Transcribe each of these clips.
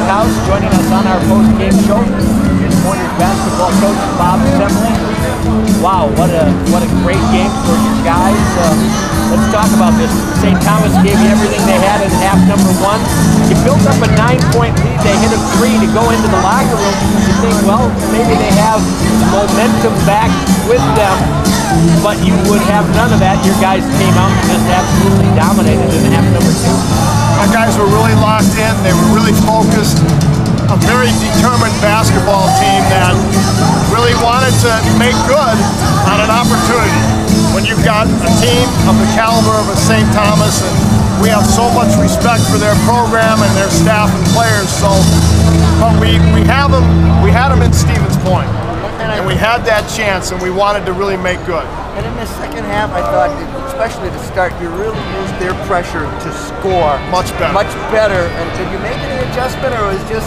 House. Joining us on our post-game show is Pointers basketball coach Bob Semling. Wow, what a great game for you guys. Let's talk about this. St. Thomas gave you everything they had in half number one. You built up a 9-point lead. They hit a three to go into the locker room. You think, well, maybe they have momentum back with them, but you would have none of that. Your guys came out and just absolutely dominated in half number two. Our guys were really locked in. They were really focused. A very determined basketball team that really wanted to make good on an opportunity. When you've got a team of the caliber of a St. Thomas, and we have so much respect for their program and their staff and players, but we had them in Stevens Point, and we had that chance, and we wanted to really make good. And in the second half, I thought, especially to start, you really used their pressure to score much better. Much better. And did you make any adjustment, or was it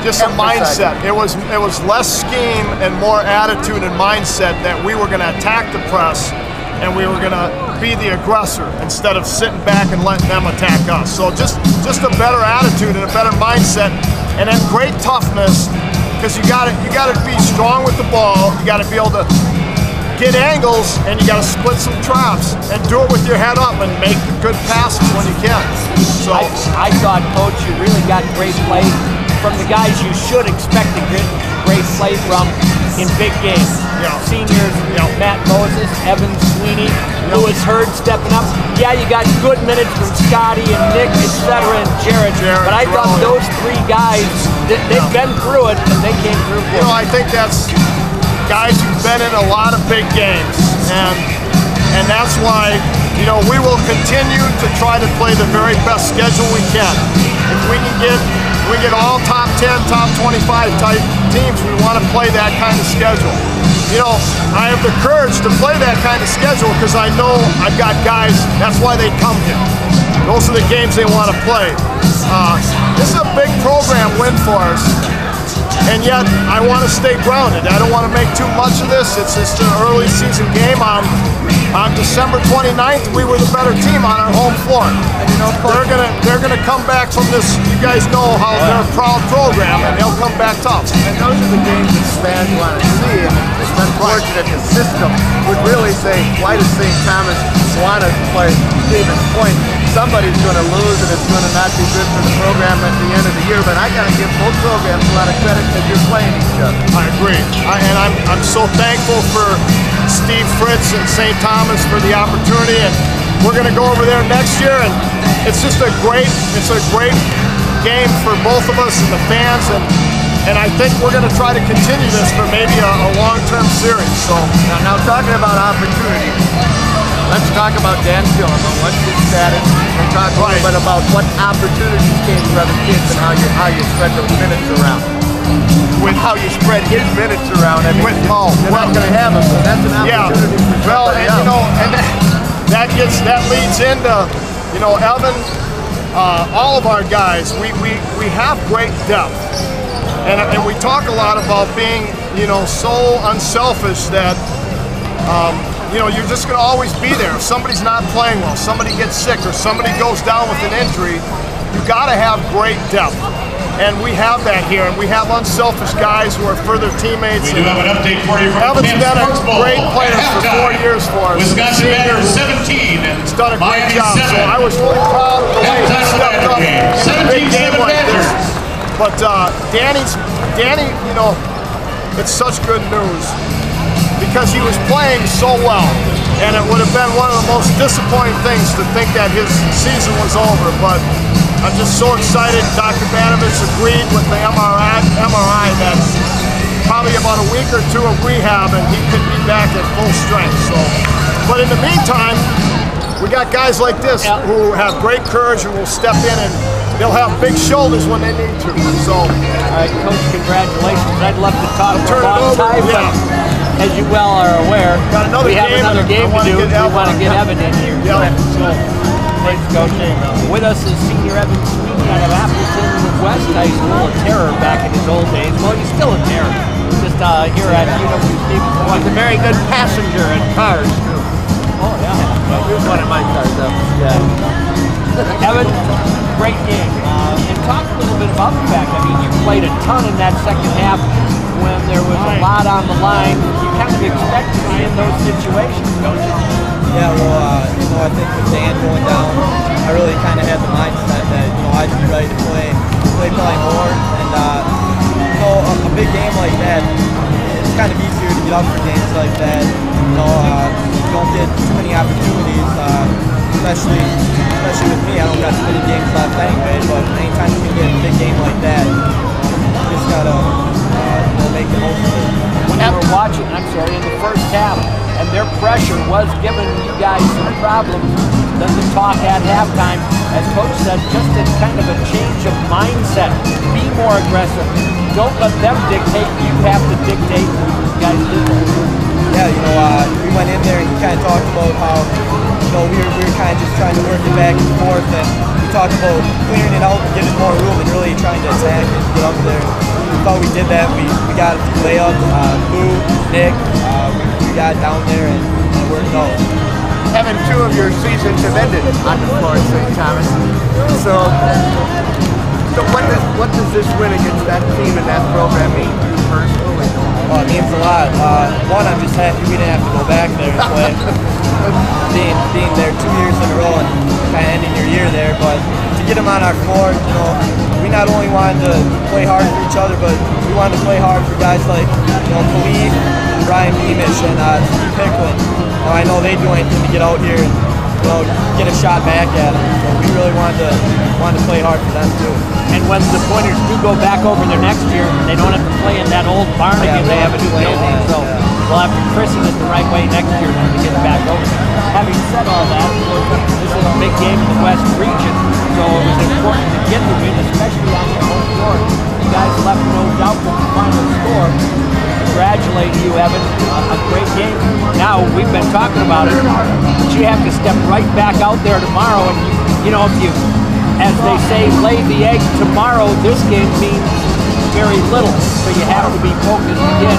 just a mindset? It was less scheme and more attitude and mindset that we were going to attack the press, and we were going to be the aggressor instead of sitting back and letting them attack us. So just a better attitude and a better mindset, and then great toughness, because you got to be strong with the ball. You got to be able to get angles, and you got to split some traps and do it with your head up and make good passes when you can. So I thought, Coach, you really got great play from the guys you should expect to get great play from in big games. Yeah. Seniors, Matt Moses, Evan Sweeney, Lewis Hurd stepping up. Yeah, you got good minutes from Scotty and Nick, etc., and Jared. But I thought those three guys, they've been through it, and they came through. I think that's guys who've been in a lot of big games, and that's why we will continue to try to play the very best schedule we can. If we get all top 10, top 25 type teams, we want to play that kind of schedule. I have the courage to play that kind of schedule because I know I've got guys. That's why they come here. Those are the games they want to play. This is a big program win for us. And yet, I want to stay grounded. I don't want to make too much of this. It's just an early season game. On December 29th, we were the better team on our home floor. And they're gonna come back from this. You guys know how they're a proud program, and they'll come back tough. And those are the games that fans want to see. And it's unfortunate the system would really say, why does St. Thomas want to play Stevens Point? Somebody's going to lose, and it's going to not be good for the program at the end of the year. But I got to give both programs a lot of credit because you're playing each other. I agree, and I'm so thankful for Steve Fritz and St. Thomas for the opportunity. And we're going to go over there next year, and it's just a great game for both of us and the fans. And I think we're going to try to continue this for maybe a long-term series. So now talking about opportunity. Let's talk about Dan Gilliam. What's his status? And talk a little bit about what opportunities came for other kids and how you spread those minutes around. With how you spread his minutes around. I mean, you're not going to have him, so that's an opportunity for somebody else. And that leads into Evan, all of our guys. We have great depth, and we talk a lot about being so unselfish that. You're just going to always be there. If somebody's not playing well, somebody gets sick, or somebody goes down with an injury, you got to have great depth. And we have that here, and we have unselfish guys who are further teammates. We do have an update for you from Evan's been a great player for 4 years for us. Wisconsin Badgers 17. He's done a great job, so I was really proud of the way he stepped up in a big game like this. But Danny, it's such good news, because he was playing so well, and it would have been one of the most disappointing things to think that his season was over. But I'm just so excited. Dr. Banovich agreed with the MRI that probably about a week or two of rehab, and he could be back at full strength. But in the meantime, we got guys like this who have great courage and will step in, and they'll have big shoulders when they need to. All right, Coach, congratulations. I'd love to talk for a long time, but as you well are aware, we have another game to do. We want to get Evan in here. Thanks, Coach. With us is senior Evan Sweeney out of Appleton West High School, a terror back in his old days. Well, he's still a terror, just here at UWSP. He's a very good passenger in cars, too. Oh, yeah. Here's one of my cars up. Yeah. Evan, great game. And talk a little bit about the fact, I mean, you played a ton in that second half when there was a lot on the line. You kind of expect to be in those situations, don't you? Yeah, well, I think with Dan going down, I really kind of had the mindset that, I should be ready to play probably more. And, a big game like that, it's kind of easier to get up for games like that. You don't get too many opportunities, especially with me. I don't got too many games left anyway, but anytime you can get a big game like that, you just gotta make the most of it. When you were watching, in the first half, and their pressure was giving you guys some problems, then the talk at halftime, as Coach said, just a kind of a change of mindset. Be more aggressive. Don't let them dictate. You have to dictate. You guys did that. Yeah, we went in there and kind of talked about how, we were kind of just trying to work it back and forth, and we talked about clearing it out and giving more room and really trying to attack and get up there. We thought we did that. We got a few layups. Lou, Nick, we got down there and it worked out. Evan, 2 of your seasons have ended on the floor at St. Thomas. So what does this win against that team and that program mean to you personally? Well, it means a lot. One, I'm just happy we didn't have to go back there and play. Being there 2 years in a row and kind of ending your year there, but to get them on our floor, we not only wanted to play hard for each other, but we wanted to play hard for guys like, Khalid, Brian Beamish, and Steve Picklin. I know they do anything to get out here and get a shot back at them. So we really wanted to play hard for them too. And when the Pointers do go back over there next year, they don't have to play in that old barn again. They have a new building, so we'll have to christen it the right way next year when we get back over there. Having said all that, this is a big game in the West region, so it was important to get the win, especially on the home court. You guys left no doubt with the final score. Congratulate you, Evan. A great game. Now, we've been talking about it, but you have to step right back out there tomorrow, and if you, as they say, lay the egg tomorrow, this game means very little. So you have to be focused again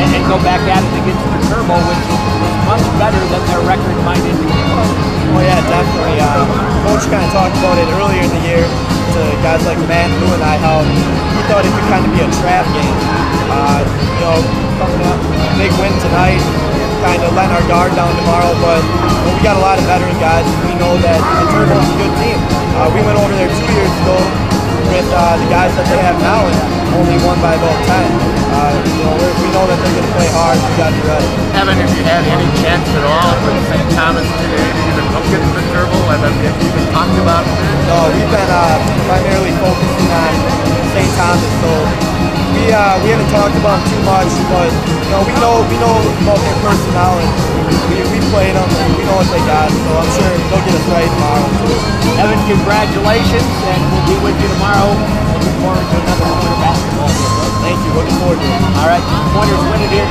and go back at it against the Turbo, which is much better than their record might indicate. Oh yeah, definitely. Coach kind of talked about it earlier in the year to guys like Matt, Lou, and I, how he thought it could kind of be a trap game. Coming up, big win tonight, kind of letting our guard down tomorrow, but we got a lot of veteran guys. We know that the Turbo's a good team. We went over there 2 years ago with the guys that they have now and only won by about 10. We know that they're going to play hard. We got to be ready. Evan, have you had any chance at all with St. Thomas today to even look at the Turbo? Have you even talked about it? No, we've been primarily focusing on St. Thomas, so we haven't talked about them too much, but we know about their personnel and we played them and we know what they got, so I'm sure they'll get us right tomorrow too. Evan, congratulations, and we'll be with you tomorrow. Looking forward to another Pointer basketball game. Thank you, looking forward to it. All right, Pointers win it here